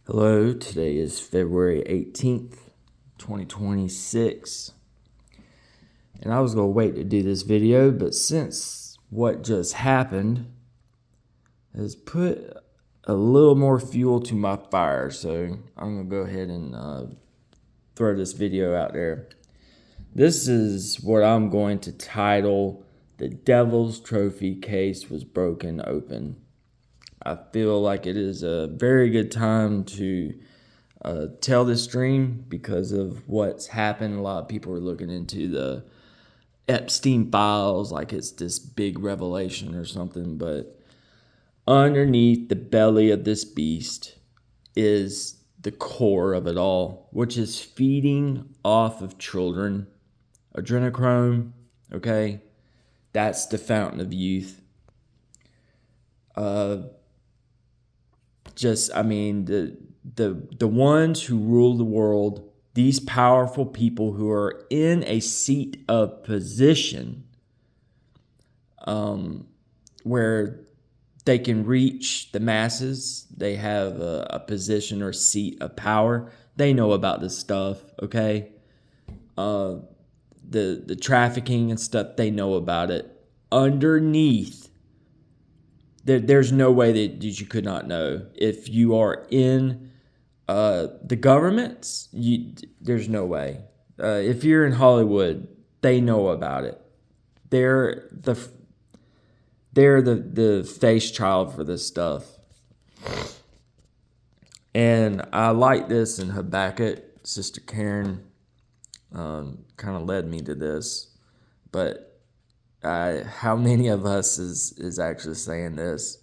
Hello, today is February 18th, 2026, and I was going to wait to do this video, but since what just happened has put a little more fuel to my fire, so I'm going to go ahead and throw this video out there. This is what I'm going to title, "The Devil's Trophy Case Was Broken Open." I feel like it is a very good time to tell this dream because of what's happened. A lot of people are looking into the Epstein files like it's this big revelation or something, but underneath the belly of this beast is the core of it all, which is feeding off of children. Adrenochrome, okay? That's the fountain of youth. The ones who rule the world, these powerful people who are in a seat of position, where they can reach the masses, they have a position or seat of power. They know about this stuff, okay? The trafficking and stuff, they know about it. Underneath, there's no way that you could not know. If you are in the governments, there's no way. If you're in Hollywood, they know about it. They're the face child for this stuff. And I like this in Habakkuk. Sister Karen kind of led me to this. But how many of us is actually saying this?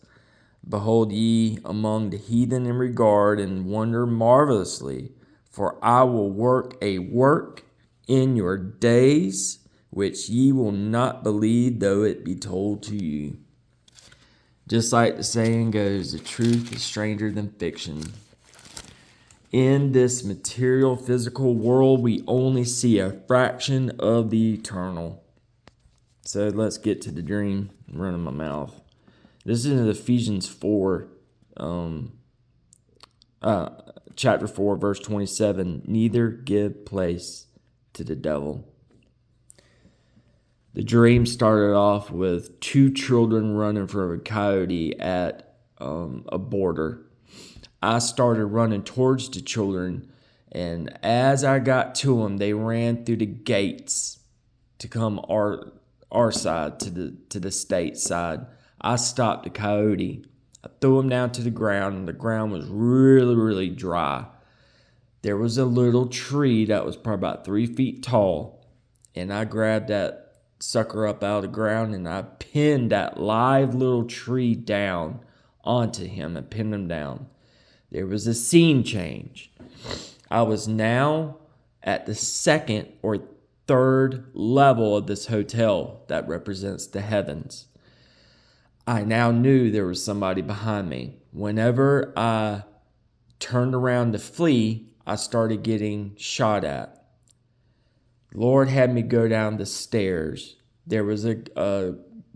Behold ye among the heathen in regard and wonder marvelously, for I will work a work in your days, which ye will not believe, though it be told to you. Just like the saying goes, the truth is stranger than fiction. In this material, physical world, we only see a fraction of the eternal. So let's get to the dream. I'm running my mouth. This is in Ephesians 4, chapter 4, verse 27. Neither give place to the devil. The dream started off with two children running from a coyote at a border. I started running towards the children, and as I got to them, they ran through the gates to come our side, to the state side. I stopped the coyote. I threw him down to the ground, and the ground was really, really dry. There was a little tree that was probably about 3 feet tall, and I grabbed that sucker up out of the ground, and I pinned that live little tree down onto him and pinned him down. There was a scene change. I was now at the second or third level of this hotel that represents the heavens. I now knew there was somebody behind me. Whenever I turned around to flee, I started getting shot at. Lord had me go down the stairs. There was a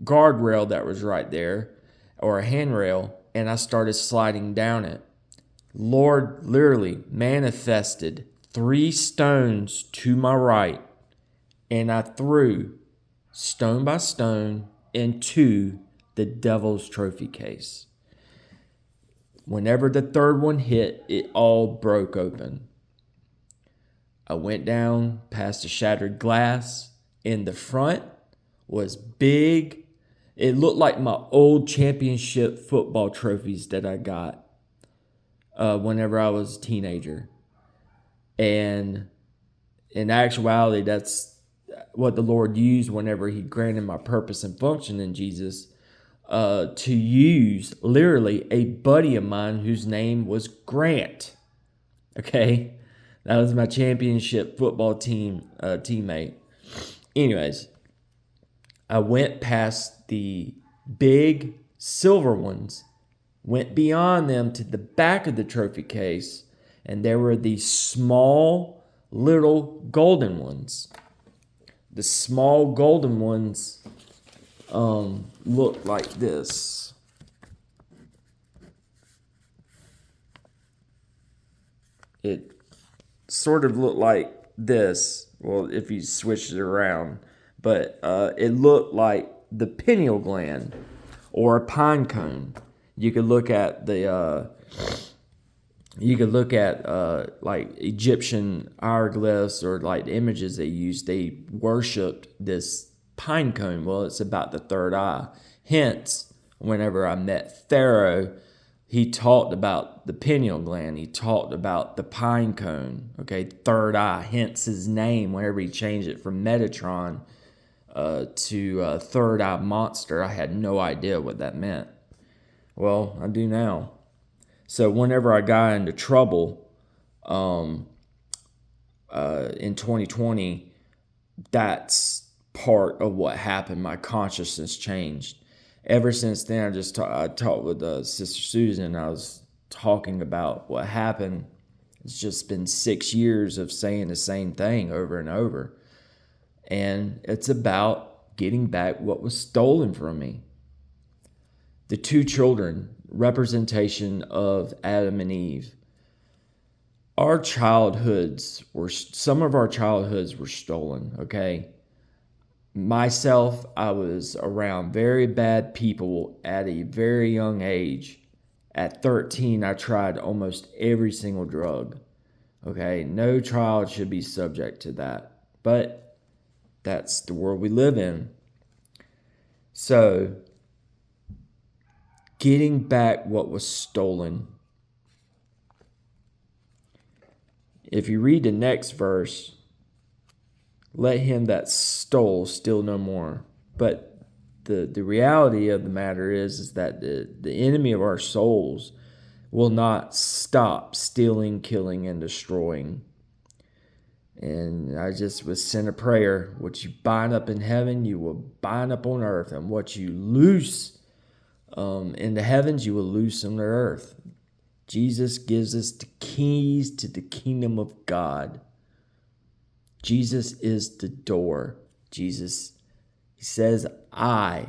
guardrail that was right there, or a handrail, and I started sliding down it. Lord literally manifested 3 stones to my right, and I threw stone by stone into the devil's trophy case. Whenever the third one hit, it all broke open. I went down past the shattered glass. In the front was big. It looked like my old championship football trophies that I got whenever I was a teenager. And in actuality, that's what the Lord used whenever he granted my purpose and function in Jesus, to use literally a buddy of mine whose name was Grant. Okay, that was my championship football teammate. Anyways, I went past the big silver ones, went beyond them to the back of the trophy case, and there were these small little golden ones. The small golden ones look like this. it sort of looked like this. Well, if you switch it around, but it looked like the pineal gland or a pine cone. You could look at like Egyptian hieroglyphs or like images they used. They worshipped this pine cone. Well, it's about the third eye. Hence, whenever I met Pharaoh, he talked about the pineal gland. He talked about the pine cone. Okay, third eye. Hence his name. Whenever he changed it from Metatron to third eye monster, I had no idea what that meant. Well, I do now. So whenever I got into trouble in 2020, that's part of what happened. My consciousness changed. Ever since then, I talked with Sister Susan. I was talking about what happened. It's just been 6 years of saying the same thing over and over. And it's about getting back what was stolen from me. The two children, representation of Adam and Eve. Some of our childhoods were stolen, okay? Myself, I was around very bad people at a very young age. At 13, I tried almost every single drug. Okay, no child should be subject to that. But that's the world we live in. So, getting back what was stolen. If you read the next verse, let him that stole steal no more. But the reality of the matter is that the enemy of our souls will not stop stealing, killing, and destroying. And I just was sent a prayer. What you bind up in heaven, you will bind up on earth. And what you loose in the heavens, you will loose on the earth. Jesus gives us the keys to the kingdom of God. Jesus is the door. He says, I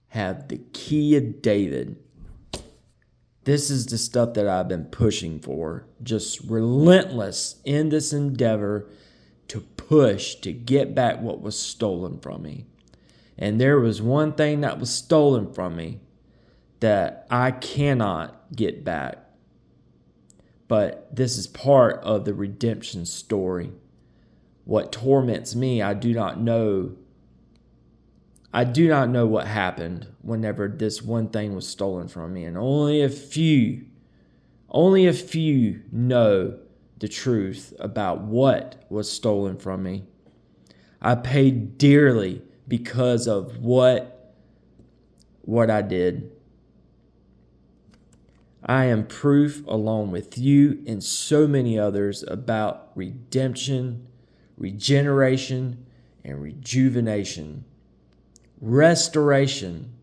have the key of David. This is the stuff that I've been pushing for. Just relentless in this endeavor to push to get back what was stolen from me. And there was one thing that was stolen from me that I cannot get back. But this is part of the redemption story. What torments me, I do not know. I do not know what happened whenever this one thing was stolen from me. And only a few know the truth about what was stolen from me. I paid dearly because of what I did. I am proof, along with you and so many others, about redemption, regeneration, and rejuvenation. Restoration.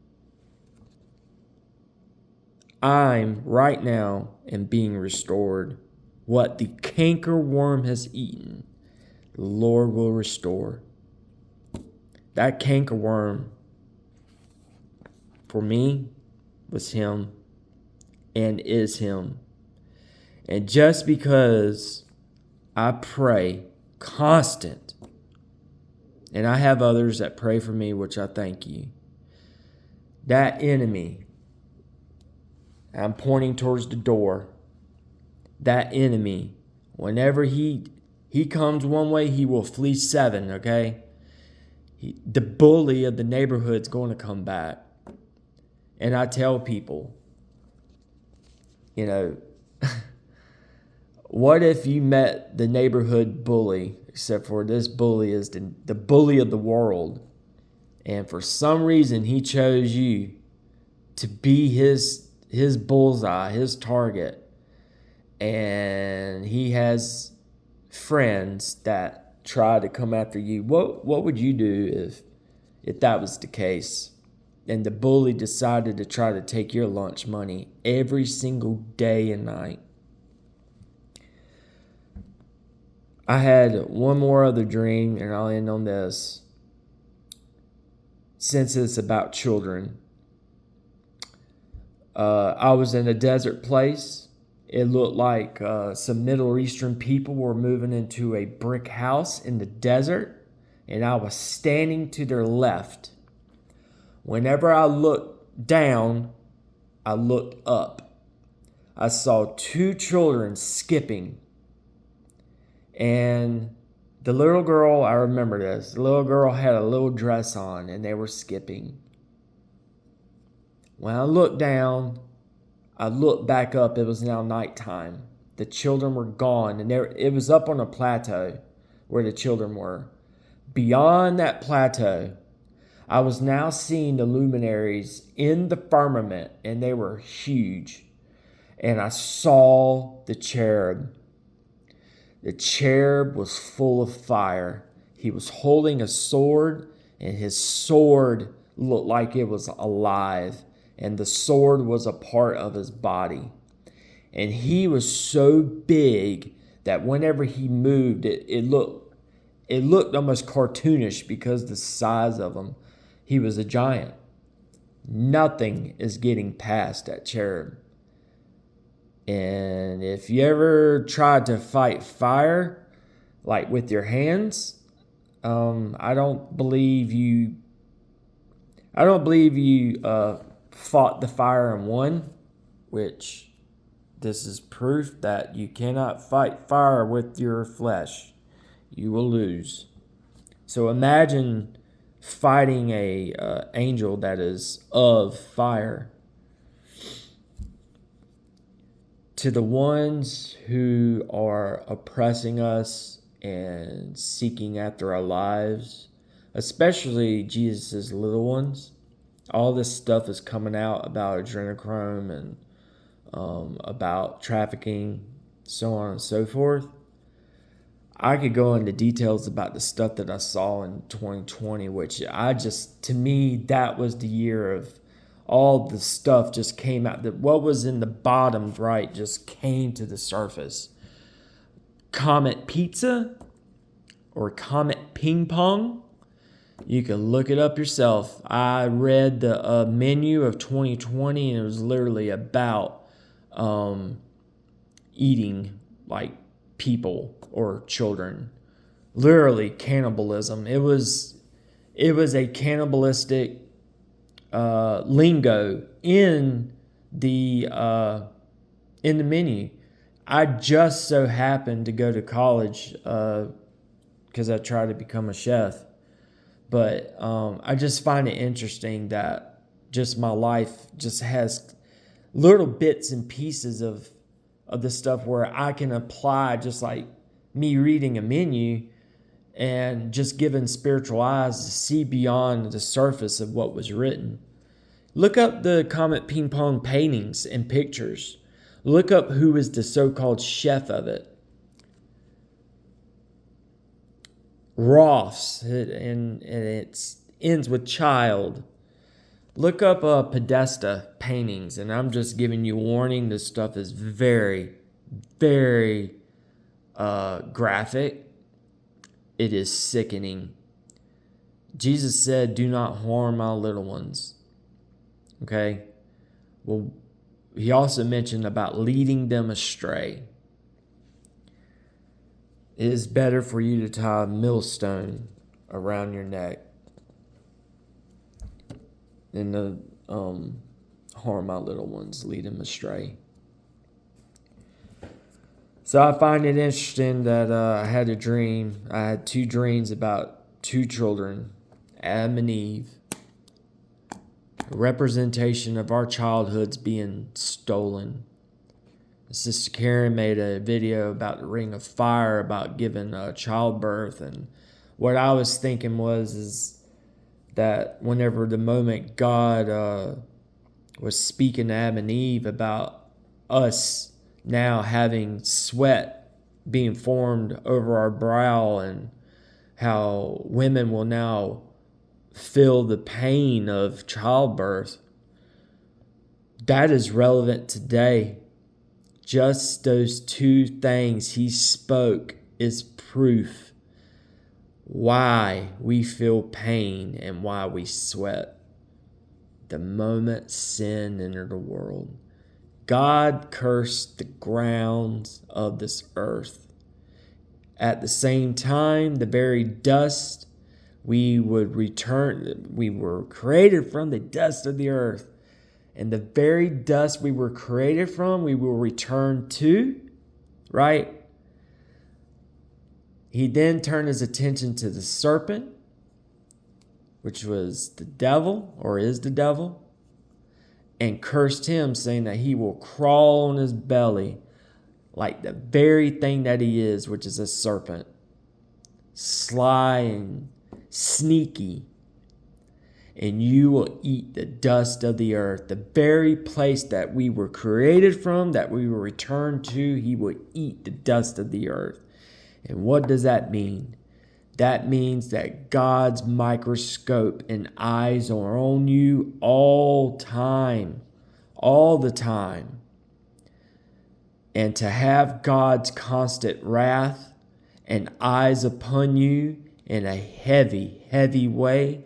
I'm right now and being restored. What the cankerworm has eaten, the Lord will restore. That cankerworm for me was him and is him. And just because I pray constant, and I have others that pray for me, which I thank you, that enemy, I'm pointing towards the door, that enemy, whenever he comes one way, he will flee seven, okay? The bully of the neighborhood's going to come back. And I tell people, what if you met the neighborhood bully, except for this bully is the bully of the world, and for some reason he chose you to be his bullseye, his target, and he has friends that try to come after you. What would you do if that was the case? And the bully decided to try to take your lunch money every single day and night. I had one more other dream, and I'll end on this. Since it's about children, I was in a desert place. It looked like some Middle Eastern people were moving into a brick house in the desert, and I was standing to their left. Whenever I looked down, I looked up. I saw two children skipping. And the little girl, I remember this, the little girl had a little dress on and they were skipping. When I looked down, I looked back up. It was now nighttime. The children were gone, and it was up on a plateau where the children were. Beyond that plateau, I was now seeing the luminaries in the firmament, and they were huge. And I saw the cherub. The cherub was full of fire. He was holding a sword, and his sword looked like it was alive. And the sword was a part of his body. And he was so big that whenever he moved, it looked almost cartoonish because the size of him. He was a giant. Nothing is getting past that cherub. And if you ever tried to fight fire, like with your hands, I don't believe you fought the fire and won, which this is proof that you cannot fight fire with your flesh. You will lose. So imagine fighting a angel that is of fire. To the ones who are oppressing us and seeking after our lives, especially Jesus' little ones, all this stuff is coming out about adrenochrome and about trafficking, so on and so forth. I could go into details about the stuff that I saw in 2020, which to me, that was the year of all the stuff just came out. That what was in the bottom right just came to the surface. Comet Pizza or Comet Ping Pong. You can look it up yourself. I read the menu of 2020, and it was literally about eating like people or children. Literally cannibalism. It was a cannibalistic lingo in the menu. I just so happened to go to college because I tried to become a chef. But I just find it interesting that just my life just has little bits and pieces of this stuff where I can apply, just like me reading a menu and just given spiritual eyes to see beyond the surface of what was written. Look up the Comet Ping Pong paintings and pictures. Look up who is the so-called chef of it. Ross, and it ends with child. Look up Podesta paintings, and I'm just giving you warning. This stuff is very, very graphic. It is sickening. Jesus said, "Do not harm my little ones." Okay? Well, he also mentioned about leading them astray. It is better for you to tie a millstone around your neck than to harm my little ones, lead them astray. So I find it interesting that I had a dream. I had two dreams about two children, Adam and Eve. A representation of our childhoods being stolen. Sister Karen made a video about the ring of fire, about giving childbirth, and what I was thinking is that whenever the moment God was speaking to Adam and Eve about us now having sweat being formed over our brow, and how women will now feel the pain of childbirth, that is relevant today. Just those two things he spoke is proof why we feel pain and why we sweat. The moment sin entered the world, God cursed the grounds of this earth. At the same time, the very dust we would return, we were created from the dust of the earth. And the very dust we were created from, we will return to, right? He then turned his attention to the serpent, which was the devil, or is the devil, and cursed him, saying that he will crawl on his belly like the very thing that he is, which is a serpent, sly and sneaky. And you will eat the dust of the earth. The very place that we were created from, that we will return to, he will eat the dust of the earth. And what does that mean? That means that God's microscope and eyes are on you all the time. And to have God's constant wrath and eyes upon you in a heavy, heavy way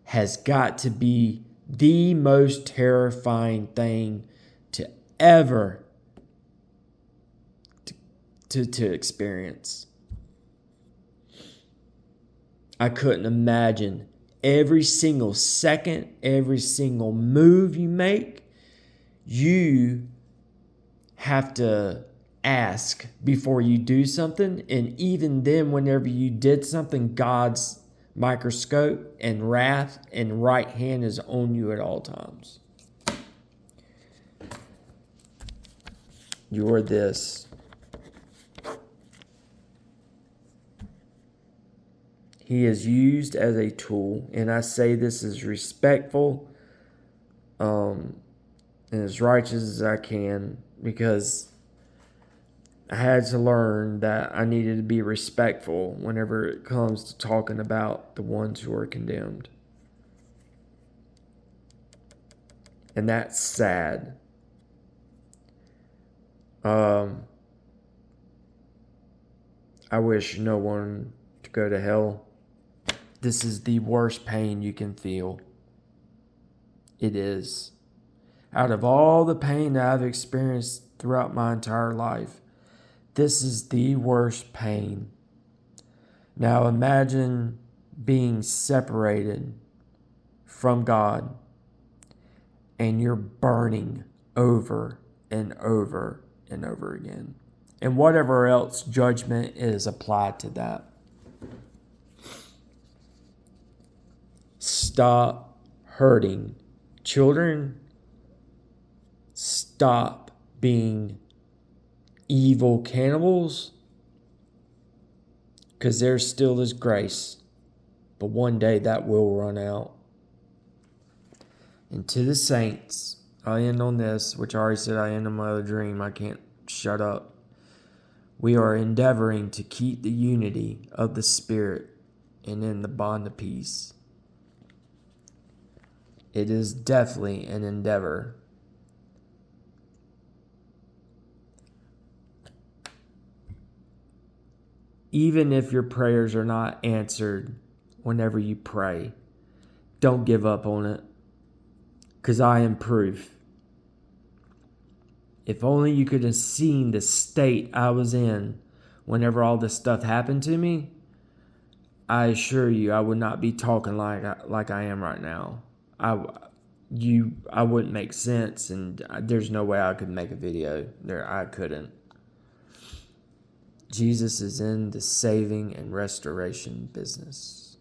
has got to be the most terrifying thing to ever to experience. I couldn't imagine every single second, every single move you make, you have to ask before you do something. And even then, whenever you did something, God's microscope and wrath and right hand is on you at all times. You're this. He is used as a tool, and I say this as respectful and as righteous as I can, because I had to learn that I needed to be respectful whenever it comes to talking about the ones who are condemned. And that's sad. I wish no one to go to hell. This is the worst pain you can feel. It is. Out of all the pain that I've experienced throughout my entire life, this is the worst pain. Now imagine being separated from God and you're burning over and over and over again. And whatever else judgment is applied to that. Stop hurting children. Stop being evil cannibals, because there still is grace, but one day that will run out. And to the saints, I end on this, which I already said I end on my other dream. I can't shut up. We are endeavoring to keep the unity of the Spirit and in the bond of peace. It is definitely an endeavor. Even if your prayers are not answered whenever you pray, don't give up on it, because I am proof. If only you could have seen the state I was in whenever all this stuff happened to me, I assure you I would not be talking like I am right now. I wouldn't make sense, and there's no way I could make a video. I couldn't. Jesus is in the saving and restoration business.